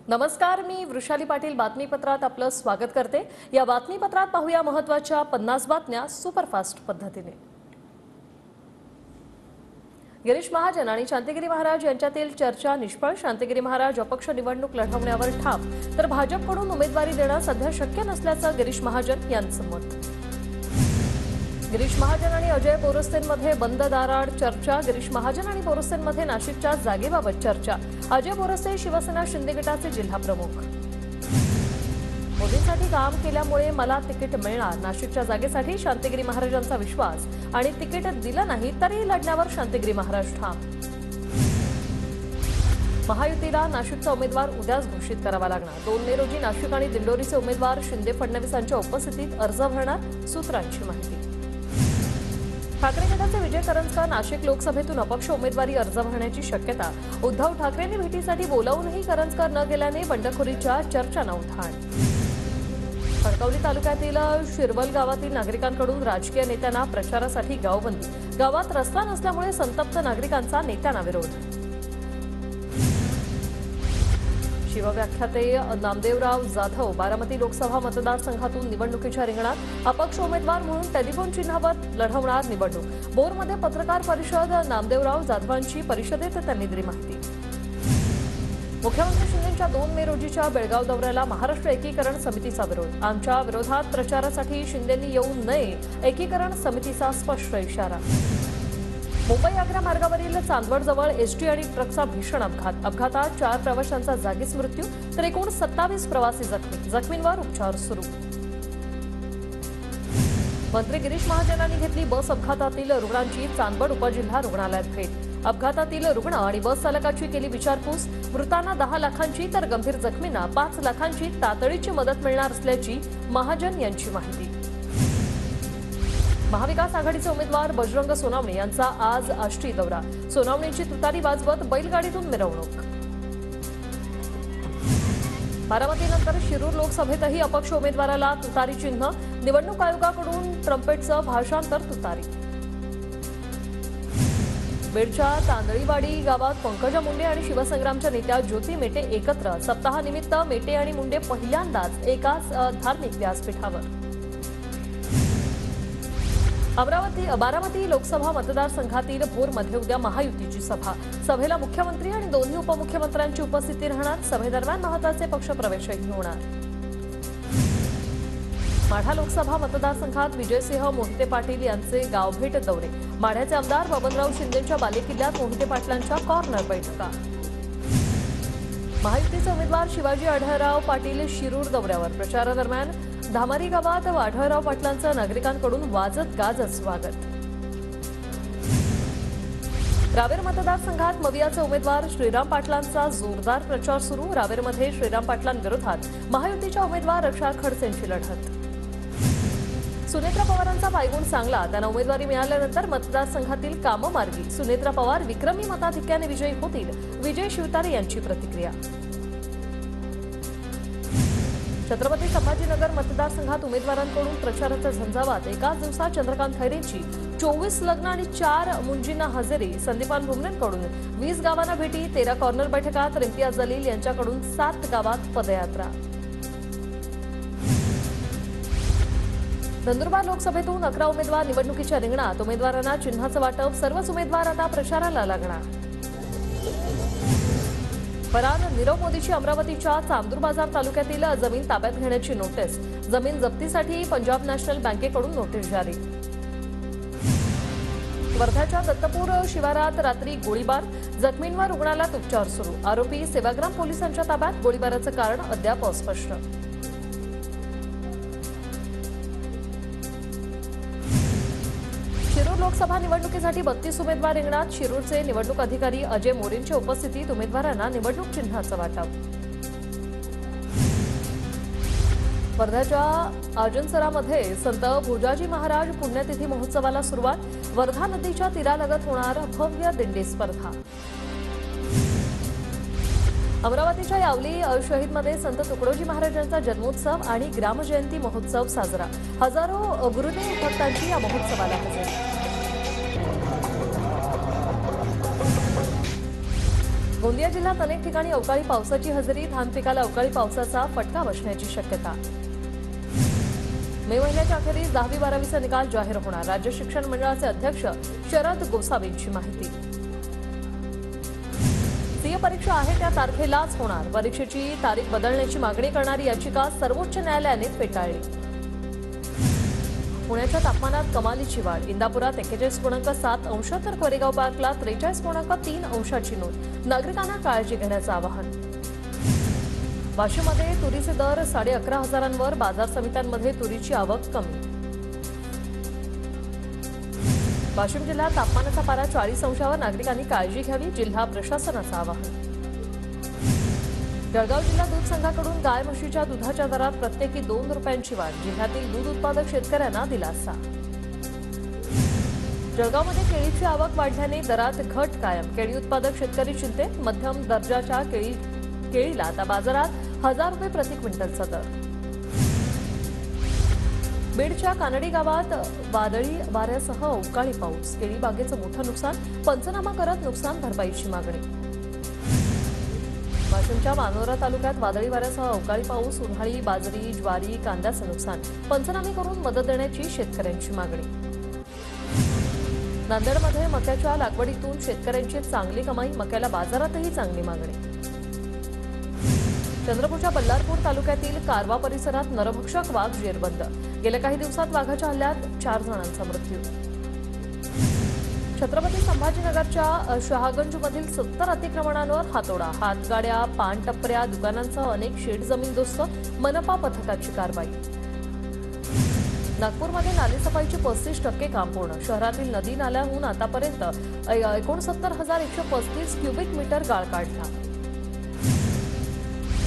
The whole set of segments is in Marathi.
नमस्कार, मी वृषाली पाटील बातमीपत्रात आपलं स्वागत करते। या बातमीपत्रात पाहूया महत्त्वाच्या 50 बातम्या सुपरफास्ट पद्धतीने। गिरीश महाजन आणि शांतिगिरी महाराज यांच्यातील चर्चा निष्फळ। शांतिगिरी महाराज अपक्ष निवडणूक लढवण्यावर ठाम, तर भाजपकडून उमेदवारी देणं सध्या शक्य नसल्याचं गिरीश महाजन यांचं मत। गिरीश महाजन आणि अजय बोरस्तेंमध्ये बंद दाराआड चर्चा। गिरीश महाजन आणि बोरस्तेंमध्ये नाशिकच्या जागेबाबत चर्चा। अजय बोरस्ते शिवसेना शिंदे गटाचे जिल्हा प्रमुख। मोदींसाठी काम केल्यामुळे मला तिकीट मिळणार, नाशिकच्या जागेसाठी शांतिगिरी महाराजांचा विश्वास। आणि तिकीट दिलं नाही तरी लढण्यावर शांतिगिरी महाराज ठाम। महायुतीला नाशिकचा उमेदवार उद्याच घोषित करावा लागणार। 2 मे रोजी नाशिक आणि दिंडोरीचे उमेदवार शिंदे फडणवीसांच्या उपस्थितीत अर्ज भरणार, सूत्रांची माहिती। ठाकरे गटाचे विजय करंजकर नाशिक लोकसभेतून अपक्ष उमेदवारी अर्ज भरण्याची शक्यता। उद्धव ठाकरेंनी भेटीसाठी बोलावूनही करंजकर न गेल्याने बंडखोरीच्या चर्चांना उधाण। खडकवली तालुक्यातील शिरवल गावातील नागरिकांकडून राजकीय नेत्यांना प्रचारासाठी गावबंदी। गावात रस्ता नसल्यामुळे संतप्त नागरिकांचा नेत्यांना विरोध। शिवव्याख्याते नामदेवराव जाधव बारामती लोकसभा मतदारसंघातून निवडणुकीच्या रिंगणात। अपक्ष उमेदवार म्हणून टेलिफोन चिन्हावर लढवणार निवडणूक। बोरमध्ये पत्रकार परिषद, नामदेवराव जाधवांची परिषदेत त्यांनी दिली माहिती। मुख्यमंत्री शिंदेंच्या 2 मे रोजीच्या बेळगाव दौऱ्याला महाराष्ट्र एकीकरण समितीचा विरोध। आमच्या विरोधात प्रचारासाठी शिंदेंनी येऊ नये, एकीकरण समितीचा स्पष्ट इशारा। मुंबई आग्रा मार्गावरील चांदवडजवळ एसटी आणि ट्रकचा भीषण अपघात। अपघातात 4 प्रवाशांचा जागीच मृत्यू, तर एकूण 27 प्रवासी जखमी। जखमींवर उपचार सुरू। मंत्री गिरीश महाजनांनी घेतली बस अपघातातील रुग्णांची चांदवड उपजिल्हा रुग्णालयात भेट। अपघातातील रुग्ण आणि बस चालकाची केली विचारपूस। मृतांना 10 लाखांची तर गंभीर जखमींना 5 लाखांची तातडीची मदत मिळणार असल्याची महाजन यांची माहिती। महाविकास आघाडीचे उमेदवार बजरंग सोनावणे यांचा आज आष्टी दौरा। सोनावणेची तुतारी वाजवत बैलगाडीतून मिरवणूक। बारामतीनंतर शिरूर लोकसभेतही अपक्ष उमेदवाराला तुतारी चिन्ह। निवडणूक आयोगाकडून ट्रम्पेटचं भाषांतर तुतारी। बीडच्या तांदळीवाडी गावात पंकजा मुंडे आणि शिवसंग्रामच्या नेत्या ज्योती मेटे एकत्र। सप्ताहानिमित्त मेटे आणि मुंडे पहिल्यांदाच एकाच धार्मिक व्यासपीठावर। बारामती लोकसभा मतदारसंघातील भोरमध्ये उद्या महायुतीची सभा। सभेला मुख्यमंत्री आणि दोन्ही उपमुख्यमंत्र्यांची उपस्थिती राहणार। सभेदरम्यान महत्त्वाचे पक्षप्रवेशही होणार। माढा लोकसभा मतदारसंघात विजयसिंह मोहिते पाटील यांचे गावभेट दौरे। माढ्याचे आमदार बबनराव शिंदेंच्या बालेकिल्ल्यात मोहिते पाटलांच्या कॉर्नर बैठका। महायुतीचे उमेदवार शिवाजी आढळराव पाटील शिरूर दौऱ्यावर। प्रचारादरम्यान धामारी गावात आढळराव पाटलांचं नागरिकांकडून वाजत गाजत स्वागत। रावेर मतदारसंघात मवियाचे उमेदवार श्रीराम पाटलांचा जोरदार प्रचार सुरू। रावेरमध्ये श्रीराम पाटलांविरोधात महायुतीच्या उमेदवार रक्षा खडसेंची लढत। सुनेत्रा पवारांचा पायगुण चांगला, त्यांना उमेदवारी मिळाल्यानंतर मतदारसंघातील कामं मार्गी। सुनेत्रा पवार विक्रमी मताधिक्याने विजयी होतील, विजय शिवतारे यांची प्रतिक्रिया। छत्रपती संभाजीनगर मतदारसंघात उमेदवारांकडून प्रचाराचा झंझावात। एकाच दिवसात चंद्रकांत खैरेंची 24 लग्न आणि 4 मुंजींना हजेरी। संदीपान भुमरेंकडून 20 गावांना भेटी, 13 कॉर्नर बैठका, तर इम्तियाज जलील यांच्याकडून 7 गावात पदयात्रा। नंदुरबार लोकसभेतून 11 उमेदवार निवडणुकीच्या रिंगणात। उमेदवारांना चिन्हाचं वाटप। सर्वच उमेदवार आता प्रचाराला लागणार। फरार नीरव मोदीची अमरावतीच्या चांदूर बाजार तालुक्यातील जमीन ताब्यात घेण्याची नोटीस। जमीन जप्तीसाठी पंजाब नॅशनल बँकेकडून नोटीस जारी। वर्ध्याच्या दत्तपूर शिवारात रात्री गोळीबार। जखमींवर रुग्णालयात उपचार सुरू। आरोपी सेवाग्राम पोलिसांच्या ताब्यात। गोळीबाराचं कारण अद्याप अस्पष्ट। शिरूर लोकसभा निवडणुकीसाठी 32 उमेदवार रिंगणात। शिरूरचे निवडणूक अधिकारी अजय मोरेंच्या उपस्थितीत उमेदवारांना निवडणूक चिन्हाचं वाटप। वर्ध्याच्या आजनसरामध्ये संत भोजाजी महाराज पुण्यतिथी महोत्सवाला सुरुवात। वर्धा नदीच्या तीरालगत होणार भव्य दिंडी स्पर्धा। अमरावतीच्या यावली शहीदमध्ये संत तुकडोजी महाराजांचा जन्मोत्सव आणि ग्रामजयंती महोत्सव साजरा। हजारो गुरुदेव भक्तांची या महोत्सवाला हजेरी। गोंदिया जिल्ह्यात अनेक ठिकाणी अवकाळी पावसाची हजेरी, धान पिकाला अवकाळी पावसाचा फटका बसण्याची शक्यता। मे महिन्याच्या अखेरीस 10वी-12वीचा निकाल जाहीर होणार, राज्य शिक्षण मंडळाचे अध्यक्ष शरद गोसावींची माहिती। सीए परीक्षा आहे त्या तारखेलाच होणार, परीक्षेची तारीख बदलण्याची मागणी करणारी याचिका सर्वोच्च न्यायालयाने फेटाळली। पुण्याच्या तापमानात कमालीची वाढ, इंदापुरात 41.7 अंश तर कोरेगाव पार्कला 43.3 अंशाची नोंद, नागरिकांना काळजी घेण्याचं आवाहन। वाशिममध्ये तुरीचे दर 11,500 बाजार समित्यांमध्ये तुरीची आवक कमी। वाशिम जिल्ह्यात तापमानाचा पारा 40 अंशावर, नागरिकांनी काळजी घ्यावी, जिल्हा प्रशासनाचं आवाहन। जळगाव जिल्हा दूध संघाकडून गाय म्हशीच्या दुधाच्या दरात प्रत्येकी 2 रुपयांची वाढ, जिल्ह्यातील दूध उत्पादक शेतकऱ्यांना दिलासा। जळगावमध्ये केळीची आवक वाढल्याने दरात घट कायम, केळी उत्पादक शेतकरी चिंतेत, मध्यम दर्जाच्या केळीला आता बाजारात 1000 रुपये प्रति क्विंटलचा दर। बीडच्या कानडी गावात वादळी वाऱ्यासह अवकाळी पाऊस, केळी बागेचं मोठं नुकसान, पंचनामा करत नुकसान भरपाईची मागणी। वाशिमच्या मानोरा तालुक्यात वादळी वाऱ्यासह अवकाळी पाऊस, उन्हाळी बाजरी, ज्वारी, कांद्याचं नुकसान, पंचनामे करून मदत देण्याची शेतकऱ्यांची मागणी। नांदेडमध्ये मक्याच्या लागवडीतून शेतकऱ्यांची चांगली कमाई, मक्याला बाजारातही चांगली मागणी। चंद्रपूरच्या बल्लारपूर तालुक्यातील कारवा परिसरात नरभक्षक वाघ जेरबंद, गेल्या काही दिवसात वाघाच्या हल्ल्यात 4 जणांचा मृत्यू। छत्रपती संभाजीनगरच्या शहागंजमधील 70 अतिक्रमणांवर हातोडा, हातगाड्या, पान टपऱ्या, दुकानांसह अनेक शेड जमीनदोस्त, मनपा पथकाची कारवाई। नागपूरमध्ये नालेसफाईचे 35% काम पूर्ण, शहरातील नदी नाल्याहून आतापर्यंत 69,135 क्युबिक मीटर गाळ काढला।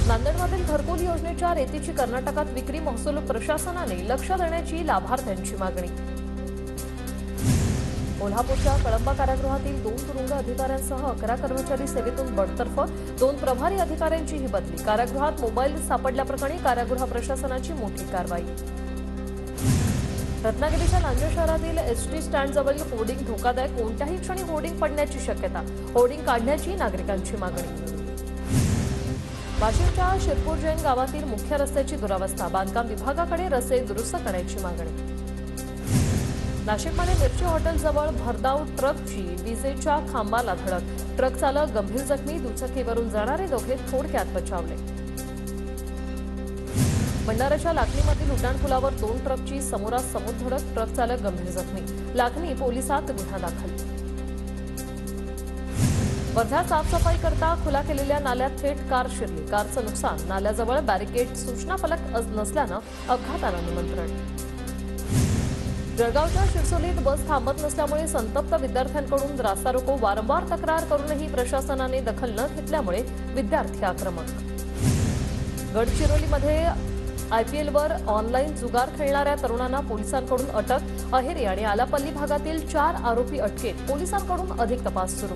नांदेडमधील घरकुल योजनेच्या रेतीची कर्नाटकात विक्री, महसूल प्रशासनाने लक्ष देण्याची लाभार्थ्यांची मागणी। कोल्हापूरच्या कळंबा कारागृहातील 2 तुरुंग अधिकाऱ्यांसह 11 कर्मचारी सेवेतून बडतर्फ, 2 प्रभारी अधिकाऱ्यांचीही बदली, कारागृहात मोबाईल सापडल्याप्रकरणी कारागृह प्रशासनाची मोठी कारवाई। रत्नागिरीच्या लांजा शहरातील एसटी स्टँडजवळील होर्डिंग धोकादायक, कोणत्याही क्षणी होर्डिंग पडण्याची शक्यता, होर्डिंग काढण्याची नागरिकांची मागणी। वाशिमच्या शिरपूर जैन गावातील मुख्य रस्त्याची दुरावस्था, बांधकाम विभागाकडे रस्ते दुरुस्त करण्याची मागणी। नाशिकमध्ये मिरची हॉटेलजवळ भरधाव ट्रकची विजेच्या खांबाला धडक, ट्रक चालक गंभीर जखमी, दुचाकीवरून जाणारे दोघे थोडक्यात बचावले। भंडाऱ्याच्या लाखणीमधील उड्डाणपुलावर 2 ट्रकची समोरासमोर धडक, ट्रक चालक गंभीर जखमी, लाखणी पोलिसात गुन्हा दाखल। वर्ध्यात साफसफाई करता खुला केलेल्या नाल्यात थेट कार शिरली, कारचं नुकसान, नाल्याजवळ बॅरिकेड, सूचना फलक नसल्यानं अपघाताला निमंत्रण। जळगावच्या शिरसोलीत बस थांबत नसल्यामुळे संतप्त विद्यार्थ्यांकडून रास्ता रोको, वारंवार तक्रार करूनही प्रशासनाने दखल न घेतल्यामुळे विद्यार्थी आक्रमक। गडचिरोलीमध्ये आयपीएलवर ऑनलाईन जुगार खेळणाऱ्या तरुणांना पोलिसांकडून अटक, अहेरी आणि आलापल्ली भागातील 4 आरोपी अटकेत, पोलिसांकडून अधिक तपास सुरू।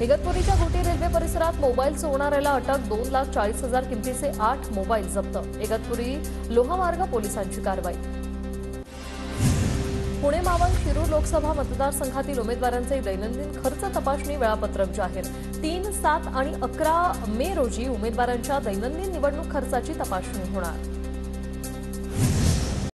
इगतपुरीच्या घोटी रेल्वे परिसरात मोबाईल चोरणाऱ्याला अटक, 2,40,000 किमतीचे 8 मोबाईल जप्त, इगतपुरी लोहमार्ग पोलिसांची कारवाई। पुणे मावळ शिरूर लोकसभा मतदारसंघातील उमेदवारांचे दैनंदिन खर्च तपासणी वेळापत्रक जाहीर, 3, 7 आणि 11 मे रोजी उमेदवारांच्या दैनंदिन निवडणूक खर्चाची तपासणी होणार।